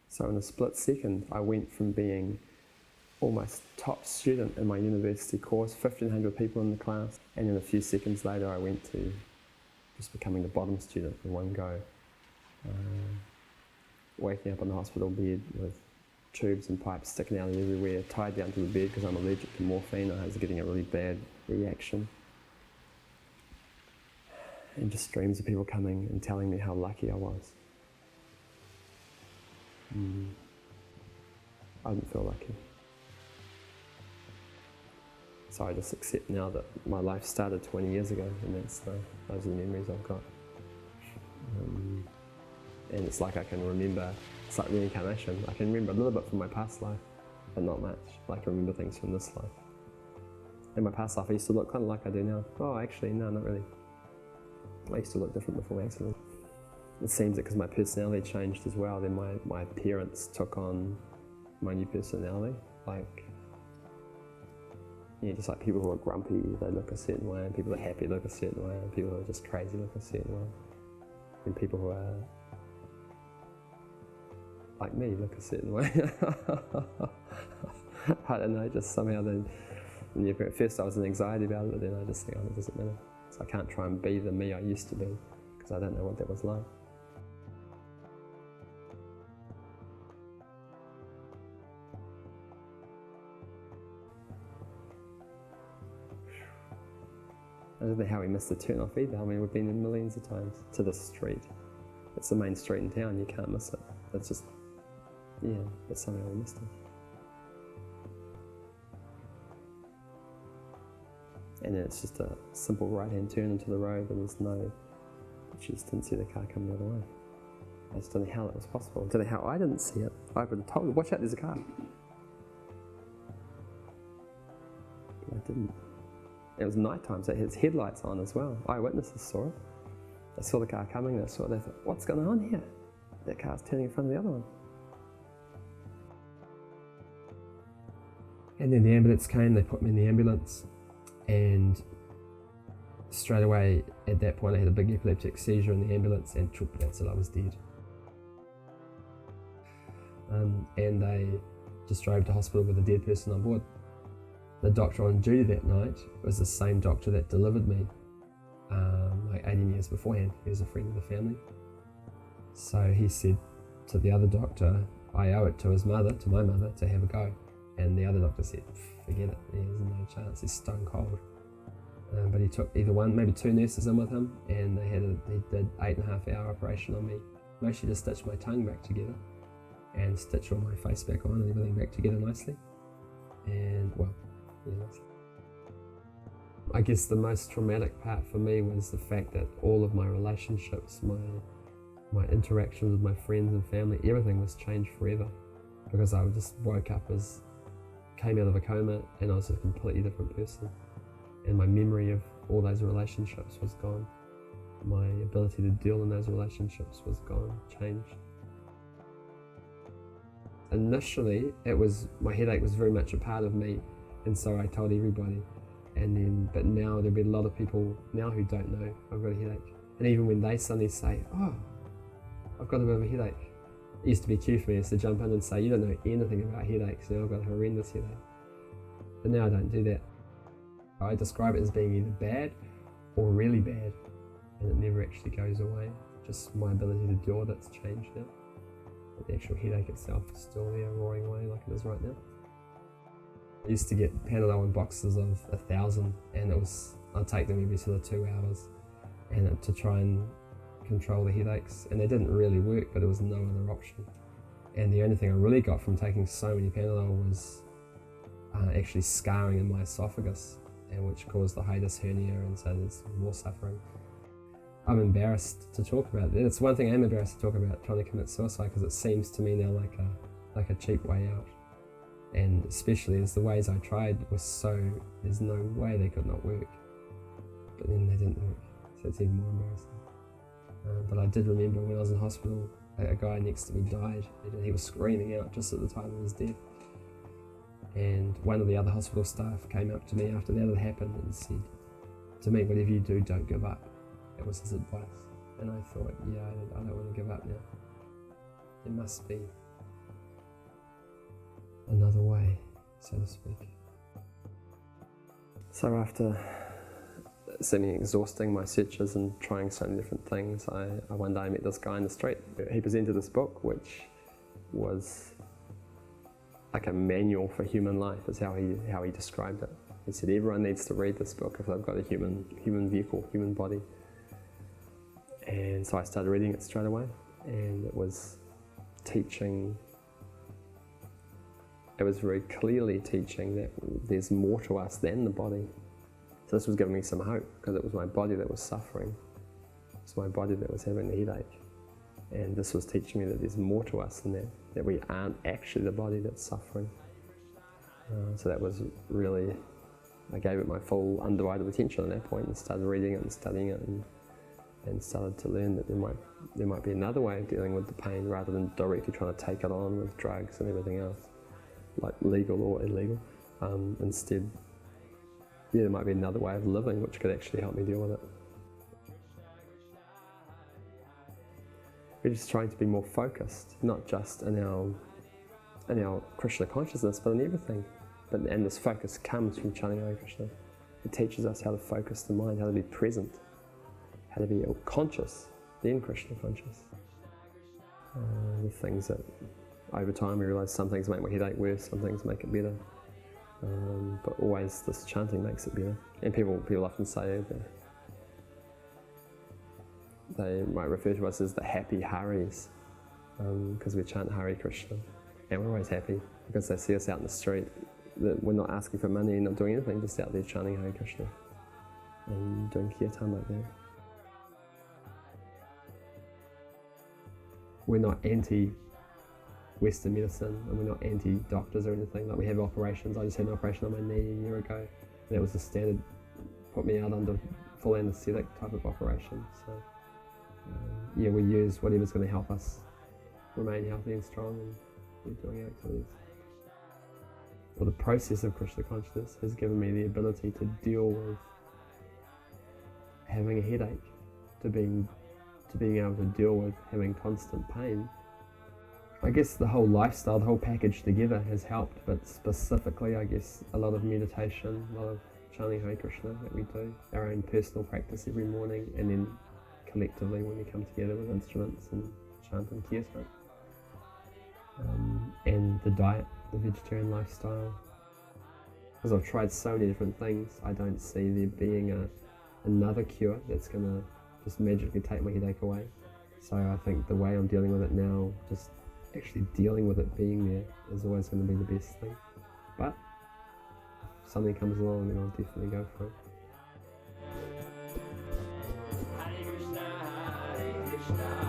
So in a split second, I went from being almost top student in my university course, 1,500 people in the class, and then a few seconds later I went to just becoming the bottom student in one go. Waking up in the hospital bed with tubes and pipes sticking out everywhere, tied down to the bed because I'm allergic to morphine. I was getting a really bad reaction. And just dreams of people coming and telling me how lucky I was. I didn't feel lucky. So I just accept now that my life started 20 years ago, and those are the memories I've got. And it's like I can remember, it's like reincarnation. I can remember a little bit from my past life, but not much. I can remember things from this life. In my past life I used to look kind of like I do now. Oh, actually, no, not really. I used to look different before my accident. It seems that because my personality changed as well, then my appearance took on my new personality. Like, yeah, just like people who are grumpy, they look a certain way, and people who are happy look a certain way, and people who are just crazy look a certain way. And people who are like me look a certain way. I don't know, just somehow then, at first I was in anxiety about it, but then I just think, oh, it doesn't matter. So I can't try and be the me I used to be, because I don't know what that was like. I don't know how we missed the turn off either. I mean, we've been in millions of times to this street. It's the main street in town, you can't miss it. It's just, yeah, but somehow we missed it. And then it's just a simple right-hand turn into the road, and there's no, she just didn't see the car coming the other way. I just don't know how that was possible. I don't know how I didn't see it. I would have told her, watch out, there's a car. But I didn't. It was night time, so it had its headlights on as well. Eyewitnesses saw it. They saw the car coming, they saw it, they thought, what's going on here? That car's turning in front of the other one. And then the ambulance came, they put me in the ambulance, and straight away at that point I had a big epileptic seizure in the ambulance, and choop, that's it, I was dead. And they just drove to hospital with a dead person on board. The doctor on duty that night was the same doctor that delivered me like 18 years beforehand. He was a friend of the family. So he said to the other doctor, I owe it to his mother, to my mother, to have a go. And the other doctor said, forget it, there's no chance, he's stone cold. But he took either one, maybe two nurses in with him, and they did 8.5 hour operation on me. Mostly just stitched my tongue back together and stitched all my face back on and everything back together nicely. And well, yeah. I guess the most traumatic part for me was the fact that all of my relationships, my interactions with my friends and family, everything was changed forever, because I just woke up came out of a coma, and I was a completely different person. And my memory of all those relationships was gone. My ability to deal in those relationships was gone, changed. Initially, my headache was very much a part of me, and so I told everybody. But now there'll be a lot of people now who don't know I've got a headache. And even when they suddenly say, oh, I've got a bit of a headache, it used to be cute for me to jump in and say, you don't know anything about headaches, now I've got a horrendous headache. But now I don't do that. I describe it as being either bad or really bad, and it never actually goes away. Just my ability to deal with it's changed now. But the actual headache itself is still there, roaring away like it is right now. I used to get Panadol in boxes of 1,000, and I'd take them every sort of 2 hours, and to try and control the headaches, and they didn't really work, but there was no other option. And the only thing I really got from taking so many Panadol was actually scarring in my esophagus, and which caused the hiatus hernia, and so there's more suffering. I'm embarrassed to talk about that. It's one thing I'm embarrassed to talk about, trying to commit suicide, because it seems to me now like a cheap way out. And especially as the ways I tried was there's no way they could not work. But then they didn't work, so it's even more embarrassing. But I did remember when I was in hospital, a guy next to me died, and he was screaming out just at the time of his death. And one of the other hospital staff came up to me after that had happened and said to me, whatever you do, don't give up. That was his advice. And I thought, yeah, I don't want to give up now. There must be another way, so to speak. So after semi exhausting my searches and trying so many different things, I one day met this guy in the street. He presented this book, which was like a manual for human life, is how he described it. He said everyone needs to read this book if they've got a human vehicle, human body. And so I started reading it straight away, and it was teaching. It was very clearly teaching that there's more to us than the body. So this was giving me some hope, because it was my body that was suffering. It's my body that was having the headache. And this was teaching me that there's more to us than that we aren't actually the body that's suffering. So that was really, I gave it my full undivided attention at that point and started reading it and studying it, and started to learn that there might be another way of dealing with the pain rather than directly trying to take it on with drugs and everything else, like legal or illegal. Instead, there might be another way of living which could actually help me deal with it. We're just trying to be more focused, not just in our Krishna consciousness, but in everything. And this focus comes from chanting Hare Krishna. It teaches us how to focus the mind, how to be present, how to be conscious, then Krishna conscious. The things that over time we realise some things make my headache worse, some things make it better. But always this chanting makes it better. And people often say that they might refer to us as the happy Haris, because we chant Hare Krishna. And we're always happy because they see us out in the street, that we're not asking for money, not doing anything, just out there chanting Hare Krishna and doing kirtan like that. We're not anti-Western medicine, and we're not anti-doctors or anything. Like, we have operations. I just had an operation on my knee a year ago, and that was the standard, put me out under full anaesthetic type of operation. So yeah, we use whatever's going to help us remain healthy and strong and keep doing activities. Well, the process of Krishna consciousness has given me the ability to deal with having a headache, to being able to deal with having constant pain. I guess the whole lifestyle, the whole package together has helped, but specifically, I guess, a lot of meditation, a lot of chanting Hare Krishna that we do, our own personal practice every morning, and then collectively when we come together with instruments and chant and kirtan. And the diet, the vegetarian lifestyle. Because I've tried so many different things, I don't see there being another cure that's going to just magically take my headache away. So I think the way I'm dealing with it now, just actually dealing with it being there, is always going to be the best thing. But if something comes along, then I'll definitely go for it. Hare Krishna, Hare Krishna.